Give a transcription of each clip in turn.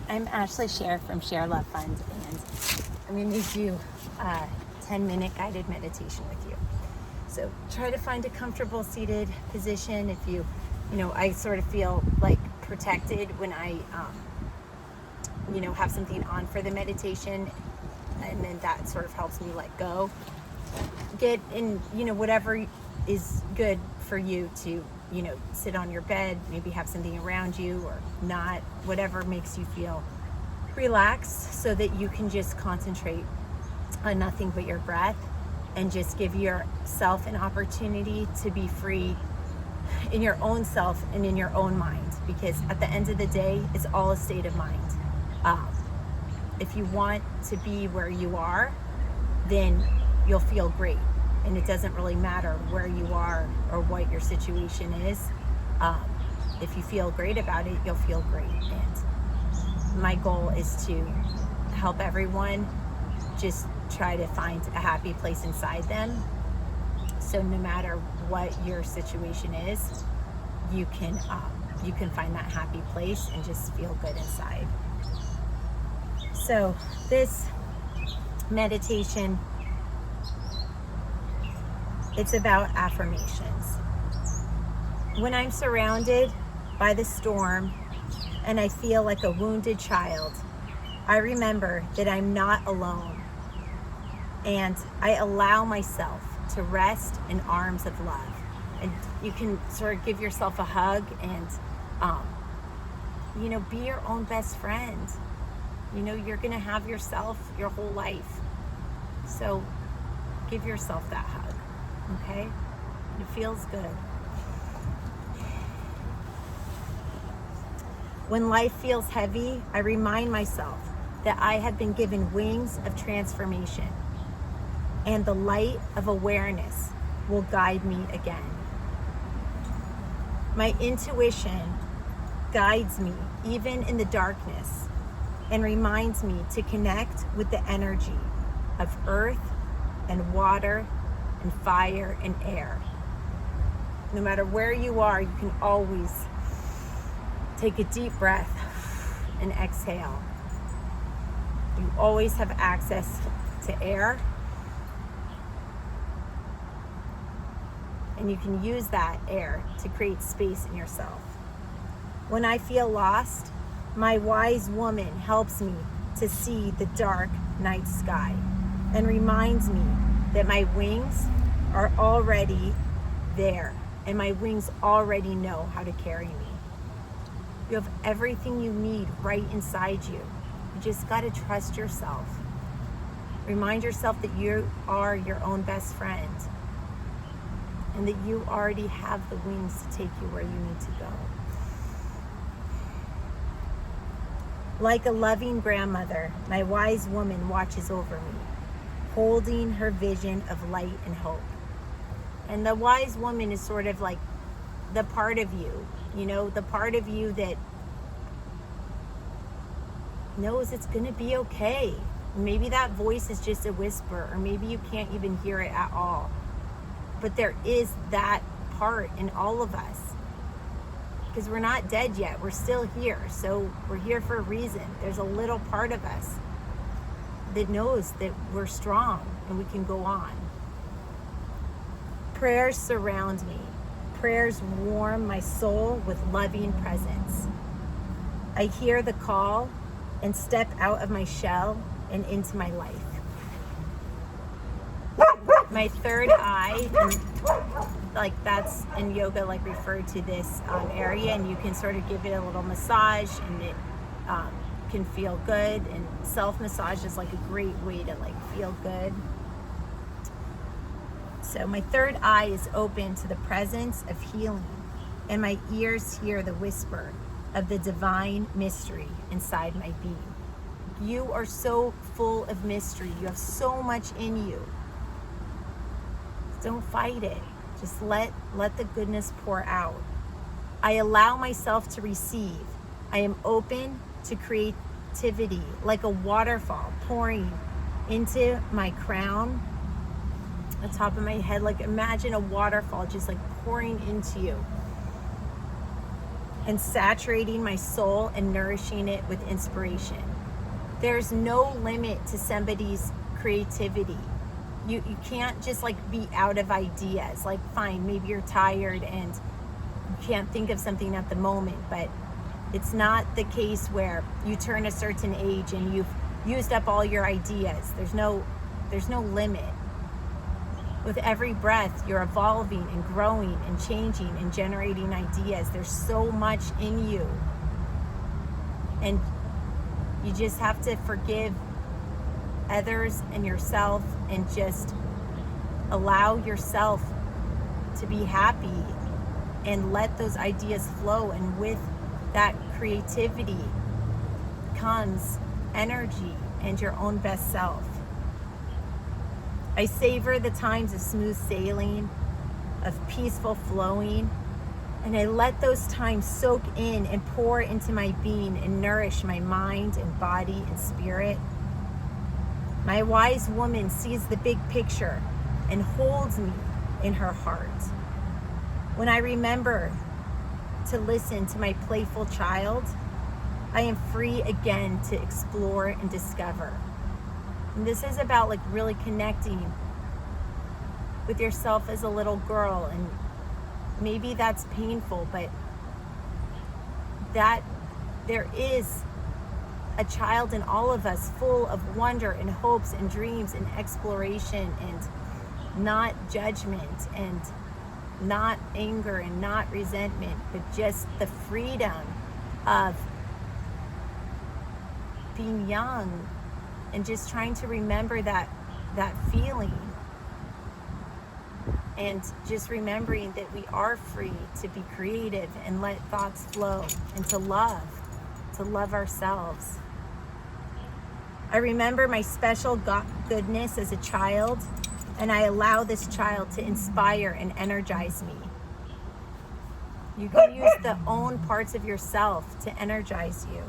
I'm Ashley Share from ShareLove.Fund, and I'm going to do a 10-minute guided meditation with you. So try to find a comfortable seated position. If I sort of feel like protected when I, have something on for the meditation, and then that sort of helps me let go. Get in, whatever is good for you to, sit on your bed, maybe have something around you or not, whatever makes you feel relaxed, so that you can just concentrate on nothing but your breath and just give yourself an opportunity to be free in your own self and in your own mind, because at the end of the day, it's all a state of mind. If you want to be where you are, then you'll feel great. And it doesn't really matter where you are or what your situation is. If you feel great about it, you'll feel great. And my goal is to help everyone just try to find a happy place inside them. So no matter what your situation is, you can find that happy place and just feel good inside. So this meditation, it's about affirmations. When I'm surrounded by the storm and I feel like a wounded child, I remember that I'm not alone, and I allow myself to rest in arms of love. And you can sort of give yourself a hug and, be your own best friend. You're gonna have yourself your whole life. So give yourself that hug. Okay? It feels good. When life feels heavy, I remind myself that I have been given wings of transformation, and the light of awareness will guide me again. My intuition guides me even in the darkness and reminds me to connect with the energy of earth and water and fire and air. No matter where you are, you can always take a deep breath and exhale. You always have access to air, and you can use that air to create space in yourself. When I feel lost, my wise woman helps me to see the dark night sky and reminds me that my wings are already there, and my wings already know how to carry me. You have everything you need right inside you. You just got to trust yourself. Remind yourself that you are your own best friend, and that you already have the wings to take you where you need to go. Like a loving grandmother, my wise woman watches over me, holding her vision of light and hope. And the wise woman is sort of like the part of you, the part of you that knows it's going to be okay. Maybe that voice is just a whisper, or maybe you can't even hear it at all. But there is that part in all of us, because we're not dead yet. We're still here. So we're here for a reason. There's a little part of us that knows that we're strong and we can go on. Prayers surround me. Prayers warm my soul with loving presence. I hear the call and step out of my shell and into my life. My third eye, that's in yoga, referred to this area, and you can sort of give it a little massage, and it can feel good. And self-massage is a great way to feel good. So my third eye is open to the presence of healing, and my ears hear the whisper of the divine mystery inside my being. You are so full of mystery. You have so much in you. Don't fight it. Just let the goodness pour out. I allow myself to receive. I am open to creativity, like a waterfall pouring into my crown, the top of my head. Imagine a waterfall just pouring into you. and saturating my soul and nourishing it with inspiration. There's no limit to somebody's creativity. You can't just like be out of ideas. Like, fine, maybe you're tired and you can't think of something at the moment, but it's not the case where you turn a certain age and you've used up all your ideas. There's no limit. With every breath, you're evolving and growing and changing and generating ideas. There's so much in you. And you just have to forgive others and yourself and just allow yourself to be happy and let those ideas flow. And with that creativity comes energy and your own best self. I savor the times of smooth sailing, of peaceful flowing, and I let those times soak in and pour into my being and nourish my mind and body and spirit. My wise woman sees the big picture and holds me in her heart. When I remember to listen to my playful child, I am free again to explore and discover. And this is about like really connecting with yourself as a little girl. And maybe that's painful, but that there is a child in all of us full of wonder and hopes and dreams and exploration and not judgment and not anger and not resentment, but just the freedom of being young and just trying to remember that feeling, and just remembering that we are free to be creative and let thoughts flow and to love ourselves. I remember my special goodness as a child, and I allow this child to inspire and energize me. You can use the own parts of yourself to energize you.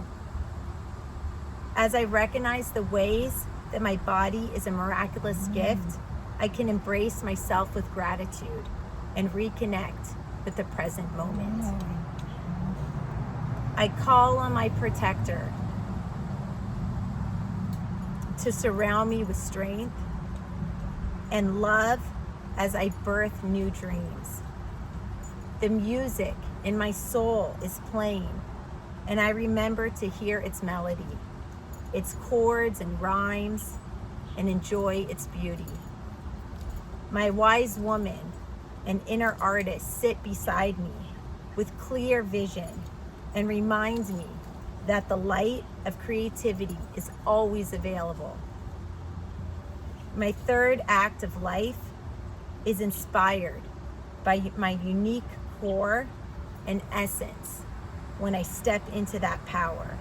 As I recognize the ways that my body is a miraculous gift, I can embrace myself with gratitude and reconnect with the present moment. I call on my protector to surround me with strength and love as I birth new dreams. The music in my soul is playing, and I remember to hear its melody, its chords and rhymes, and enjoy its beauty. My wise woman and inner artist sit beside me with clear vision and reminds me that the light of creativity is always available. My third act of life is inspired by my unique core and essence when I step into that power.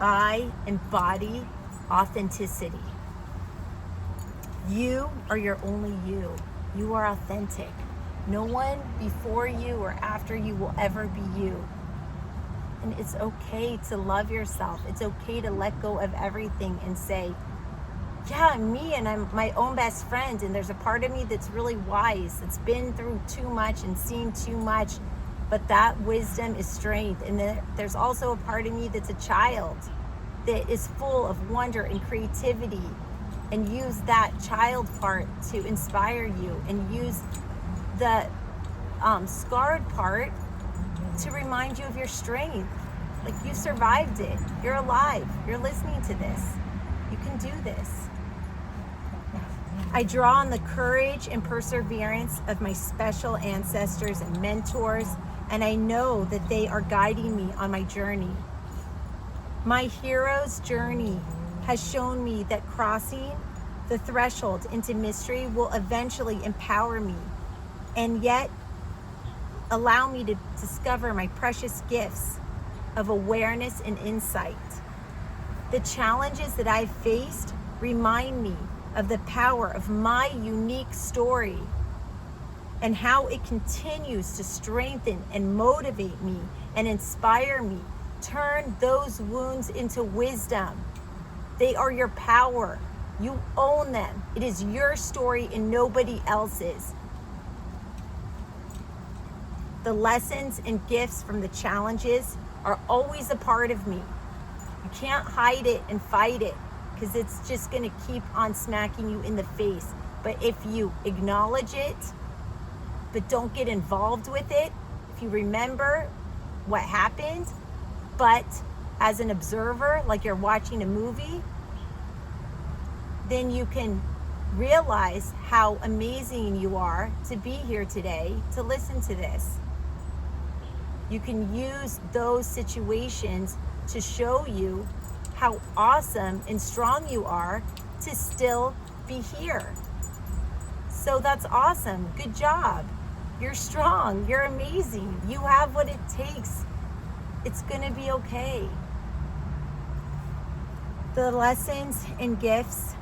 I embody authenticity. You are your only you. You are authentic. No one before you or after you will ever be you. And it's okay to love yourself. It's okay to let go of everything and say, yeah, I'm me and I'm my own best friend. And there's a part of me that's really wise, that's been through too much and seen too much. But that wisdom is strength. And then there's also a part of me that's a child that is full of wonder and creativity. And use that child part to inspire you, and use the scarred part to remind you of your strength. Like, you survived it. You're alive. You're listening to this. You can do this. I draw on the courage and perseverance of my special ancestors and mentors, and I know that they are guiding me on my journey. My hero's journey has shown me that crossing the threshold into mystery will eventually empower me, and yet allow me to discover my precious gifts of awareness and insight. The challenges that I've faced remind me of the power of my unique story and how it continues to strengthen and motivate me and inspire me. Turn those wounds into wisdom. They are your power. You own them. It is your story and nobody else's. The lessons and gifts from the challenges are always a part of me. You can't hide it and fight it, because it's just going to keep on smacking you in the face. But if you acknowledge it, but don't get involved with it, if you remember what happened, but as an observer, like you're watching a movie, then you can realize how amazing you are to be here today to listen to this. You can use those situations to show you how awesome and strong you are to still be here. So that's awesome. Good job. You're strong. You're amazing. You have what it takes. It's going to be okay. The lessons and gifts.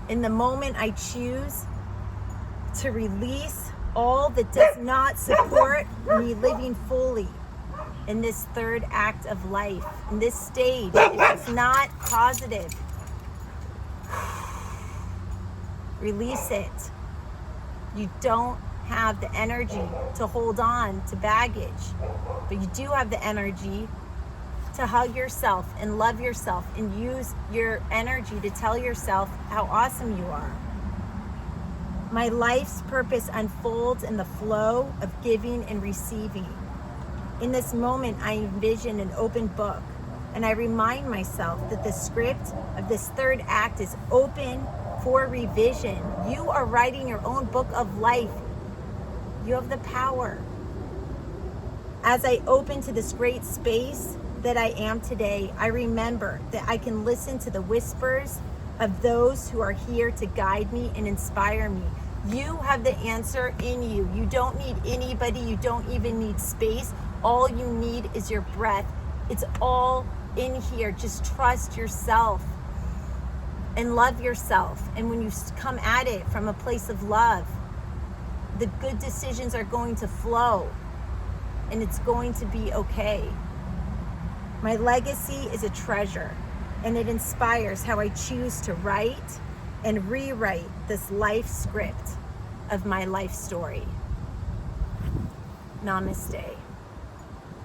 In the moment I choose to release all that does not support me living fully in this third act of life, in this stage, if it's not positive, release it. You don't have the energy to hold on to baggage, but you do have the energy to hug yourself and love yourself and use your energy to tell yourself how awesome you are. My life's purpose unfolds in the flow of giving and receiving. In this moment, I envision an open book, and I remind myself that the script of this third act is open for revision. You are writing your own book of life. You have the power. As I open to this great space that I am today, I remember that I can listen to the whispers of those who are here to guide me and inspire me. You have the answer in you. You don't need anybody. You don't even need space. All you need is your breath. It's all in here. Just trust yourself and love yourself. And when you come at it from a place of love, the good decisions are going to flow, and it's going to be okay. My legacy is a treasure, and it inspires how I choose to write and rewrite this life script of my life story. Namaste.